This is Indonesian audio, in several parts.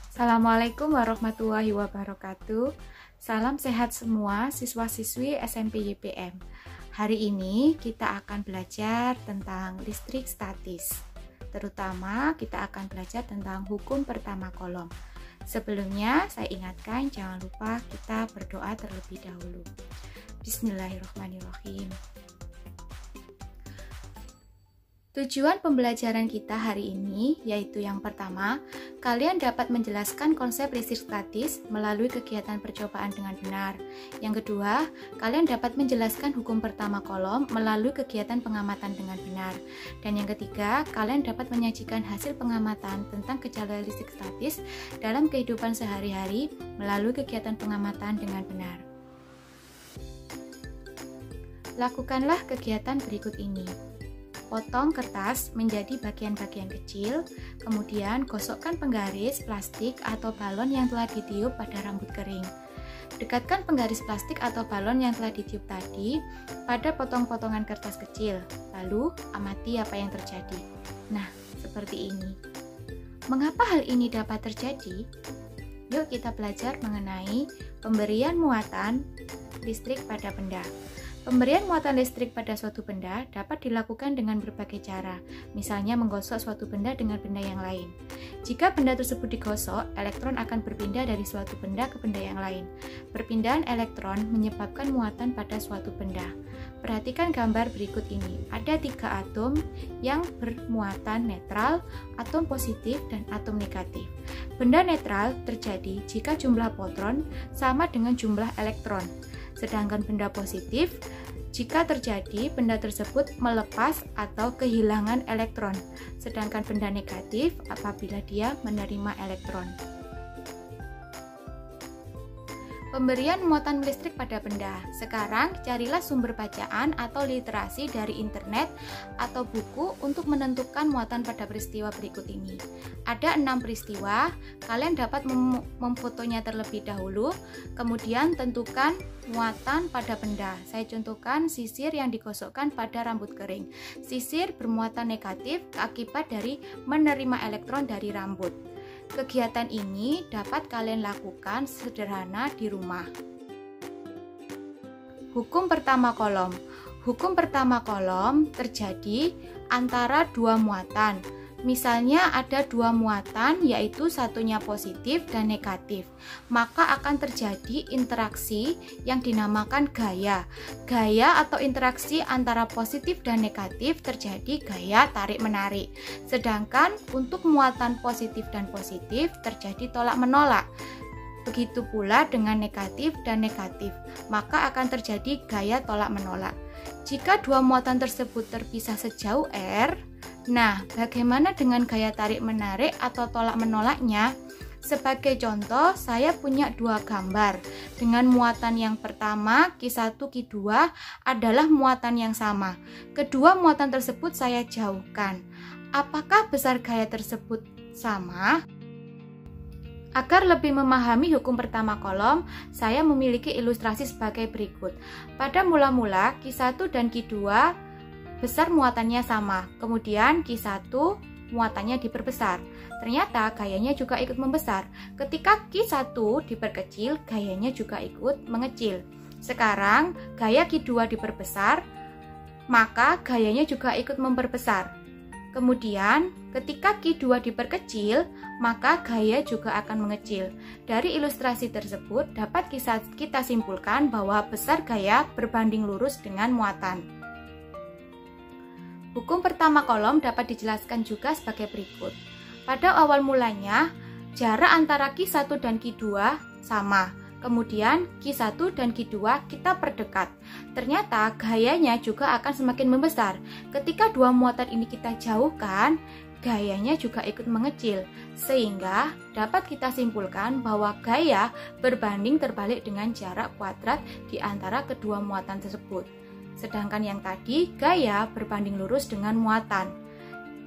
Assalamualaikum warahmatullahi wabarakatuh. Salam sehat semua siswa-siswi SMP YPM. Hari ini kita akan belajar tentang listrik statis. Terutama kita akan belajar tentang hukum pertama kolom. Sebelumnya saya ingatkan jangan lupa kita berdoa terlebih dahulu. Bismillahirrahmanirrahim. Tujuan pembelajaran kita hari ini yaitu yang pertama, kalian dapat menjelaskan konsep listrik statis melalui kegiatan percobaan dengan benar. Yang kedua, kalian dapat menjelaskan hukum pertama kolom melalui kegiatan pengamatan dengan benar. Dan yang ketiga, kalian dapat menyajikan hasil pengamatan tentang gejala listrik statis dalam kehidupan sehari-hari melalui kegiatan pengamatan dengan benar. Lakukanlah kegiatan berikut ini. Potong kertas menjadi bagian-bagian kecil, kemudian gosokkan penggaris plastik atau balon yang telah ditiup pada rambut kering. Dekatkan penggaris plastik atau balon yang telah ditiup tadi pada potong-potongan kertas kecil, lalu amati apa yang terjadi. Nah, seperti ini. Mengapa hal ini dapat terjadi? Yuk kita belajar mengenai pemberian muatan listrik pada benda. Pemberian muatan listrik pada suatu benda dapat dilakukan dengan berbagai cara, misalnya menggosok suatu benda dengan benda yang lain. Jika benda tersebut digosok, elektron akan berpindah dari suatu benda ke benda yang lain. Perpindahan elektron menyebabkan muatan pada suatu benda. Perhatikan gambar berikut ini. Ada 3 atom yang bermuatan netral, atom positif, dan atom negatif. Benda netral terjadi jika jumlah proton sama dengan jumlah elektron. Sedangkan benda positif, jika terjadi benda tersebut melepas atau kehilangan elektron. Sedangkan benda negatif apabila dia menerima elektron. Pemberian muatan listrik pada benda. Sekarang carilah sumber bacaan atau literasi dari internet atau buku untuk menentukan muatan pada peristiwa berikut ini. Ada 6 peristiwa, kalian dapat memfotonya terlebih dahulu, kemudian tentukan muatan pada benda. Saya contohkan sisir yang digosokkan pada rambut kering. Sisir bermuatan negatif akibat dari menerima elektron dari rambut. Kegiatan ini dapat kalian lakukan sederhana di rumah. Hukum pertama kolom. Hukum pertama kolom terjadi antara 2 muatan. Misalnya ada 2 muatan, yaitu satunya positif dan negatif. Maka akan terjadi interaksi yang dinamakan gaya. Gaya atau interaksi antara positif dan negatif terjadi gaya tarik-menarik. Sedangkan untuk muatan positif dan positif terjadi tolak-menolak. Begitu pula dengan negatif dan negatif, maka akan terjadi gaya tolak-menolak. Jika 2 muatan tersebut terpisah sejauh R, nah, bagaimana dengan gaya tarik-menarik atau tolak-menolaknya? Sebagai contoh, saya punya 2 gambar. Dengan muatan yang pertama, Q1, Q2 adalah muatan yang sama. Kedua muatan tersebut saya jauhkan. Apakah besar gaya tersebut sama? Agar lebih memahami hukum pertama kolom, saya memiliki ilustrasi sebagai berikut. Pada mula-mula, Q1 dan Q2 besar muatannya sama, kemudian Q1 muatannya diperbesar. Ternyata gayanya juga ikut membesar. Ketika Q1 diperkecil, gayanya juga ikut mengecil. Sekarang gaya Q2 diperbesar, maka gayanya juga ikut memperbesar. Kemudian ketika Q2 diperkecil, maka gaya juga akan mengecil. Dari ilustrasi tersebut dapat kita simpulkan bahwa besar gaya berbanding lurus dengan muatan. Hukum pertama kolom dapat dijelaskan juga sebagai berikut. Pada awal mulanya, jarak antara Q1 dan Q2 sama. Kemudian Q1 dan Q2 kita perdekat. Ternyata gayanya juga akan semakin membesar. Ketika 2 muatan ini kita jauhkan, gayanya juga ikut mengecil. Sehingga dapat kita simpulkan bahwa gaya berbanding terbalik dengan jarak kuadrat di antara kedua muatan tersebut. sedangkan yang tadi gaya berbanding lurus dengan muatan.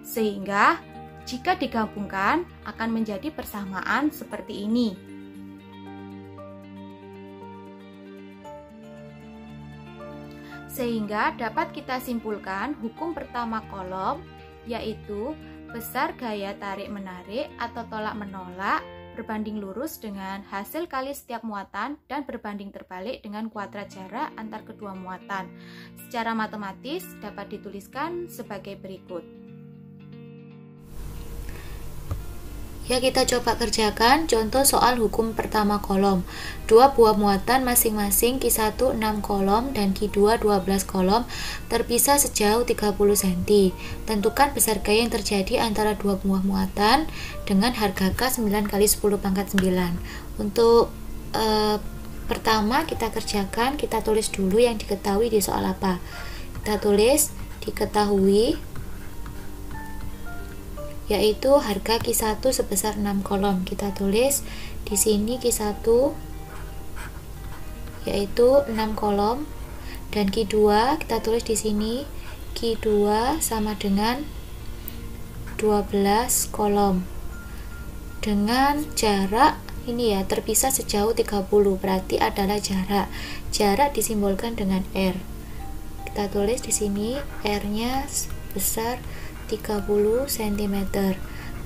Sehingga jika digabungkan akan menjadi persamaan seperti ini. Sehingga dapat kita simpulkan hukum pertama kolom, yaitu besar gaya tarik-menarik atau tolak-menolak berbanding lurus dengan hasil kali setiap muatan dan berbanding terbalik dengan kuadrat jarak antar kedua muatan. Secara matematis dapat dituliskan sebagai berikut. Ya, kita coba kerjakan contoh soal hukum pertama kolom. Dua buah muatan masing-masing Q1 6 kolom dan Q2 12 kolom terpisah sejauh 30 cm. Tentukan besar gaya yang terjadi antara dua buah muatan dengan harga K 9 kali 10 pangkat 9. Untuk pertama kita kerjakan, kita tulis dulu yang diketahui di soal apa. Kita tulis diketahui yaitu harga Q1 sebesar 6 kolom. Kita tulis di sini Q1 yaitu 6 kolom dan Q2 kita tulis di sini Q2 sama dengan 12 kolom. Dengan jarak ini ya terpisah sejauh 30, berarti adalah jarak. Jarak disimbolkan dengan R. Kita tulis di sini R-nya sebesar 30 cm.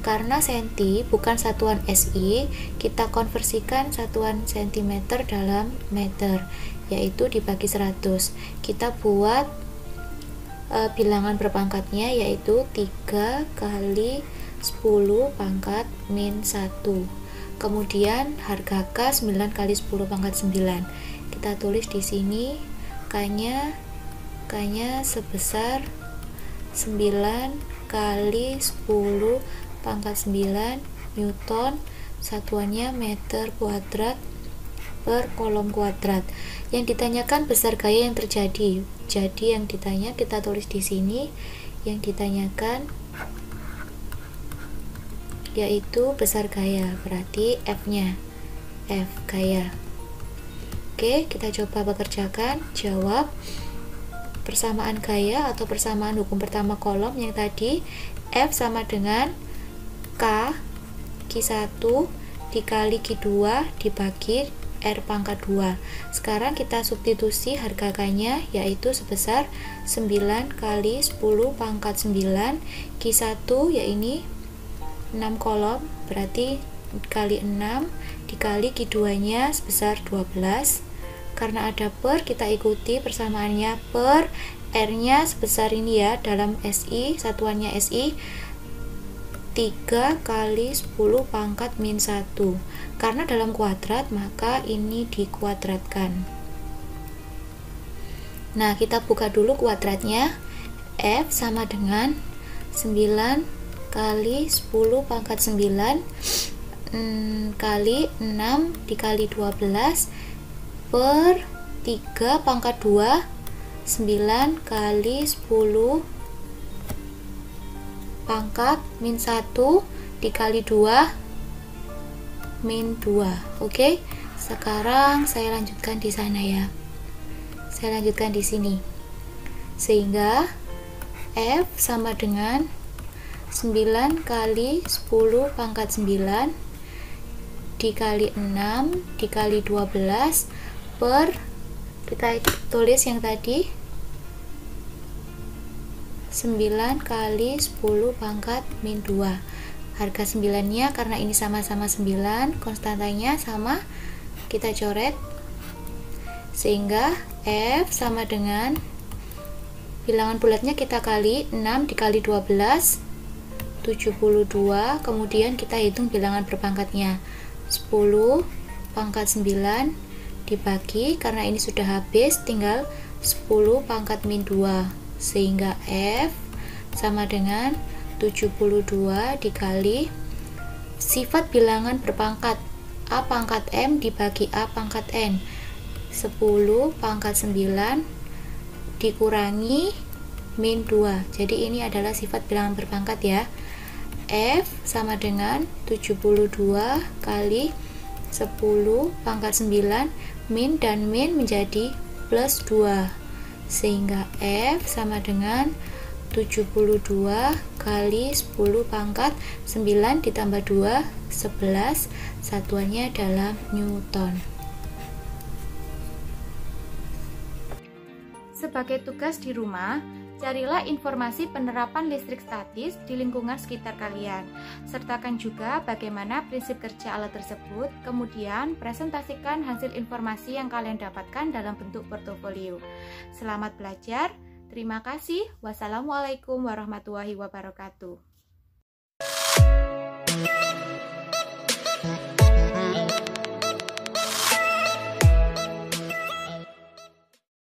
Karena senti bukan satuan SI, kita konversikan satuan cm dalam meter, yaitu dibagi 100. Kita buat bilangan berpangkatnya, yaitu 3 kali 10 pangkat min 1. Kemudian harga K 9 kali 10 pangkat 9. Kita tulis di sini K-nya sebesar 9 kali 10 pangkat 9 Newton, satuannya meter kuadrat per kolom kuadrat. Yang ditanyakan besar gaya yang terjadi. Jadi yang ditanya kita tulis di sini, yang ditanyakan yaitu besar gaya, berarti F-nya, F gaya. Oke, kita coba bekerjakan. Jawab persamaan gaya atau persamaan hukum pertama kolom yang tadi, F sama dengan K Q1 dikali Q2 dibagi R pangkat 2. Sekarang kita substitusi harga K-nya, yaitu sebesar 9 kali 10 pangkat 9. Q1 ya ini 6 kolom, berarti kali 6 dikali Q2 nya sebesar 12. Karena ada per, kita ikuti persamaannya per. R-nya sebesar ini ya, dalam SI, satuannya SI 3 kali 10 pangkat min 1. Karena dalam kuadrat, maka ini dikuadratkan. Nah, kita buka dulu kuadratnya. F sama dengan 9 kali 10 pangkat 9 kali 6 dikali 12 per 3 pangkat 2, 9 kali 10 pangkat min 1 dikali 2 min 2. Oke, sekarang saya lanjutkan di sana ya. Saya lanjutkan di sini. Sehingga F sama dengan 9 kali 10 pangkat 9 dikali 6 dikali 12 per, kita tulis yang tadi 9 kali 10 pangkat min 2. Harga 9 nya karena ini sama-sama 9, konstantanya sama, kita coret. Sehingga F sama dengan bilangan bulatnya kita kali 6 dikali 12 72, kemudian kita hitung bilangan berpangkatnya 10 pangkat 9 dibagi, karena ini sudah habis tinggal 10 pangkat min 2, sehingga F sama dengan 72 dikali sifat bilangan berpangkat A pangkat M dibagi A pangkat N, 10 pangkat 9 dikurangi min 2. Jadi ini adalah sifat bilangan berpangkat ya. F sama dengan 72 kali 10 pangkat 9, min dan min menjadi plus 2. sehingga F sama dengan 72 kali 10 pangkat 9 ditambah 2, 11, satuannya dalam Newton. Sebagai tugas di rumah, carilah informasi penerapan listrik statis di lingkungan sekitar kalian. Sertakan juga bagaimana prinsip kerja alat tersebut, kemudian presentasikan hasil informasi yang kalian dapatkan dalam bentuk portofolio. Selamat belajar, terima kasih. Wassalamualaikum warahmatullahi wabarakatuh.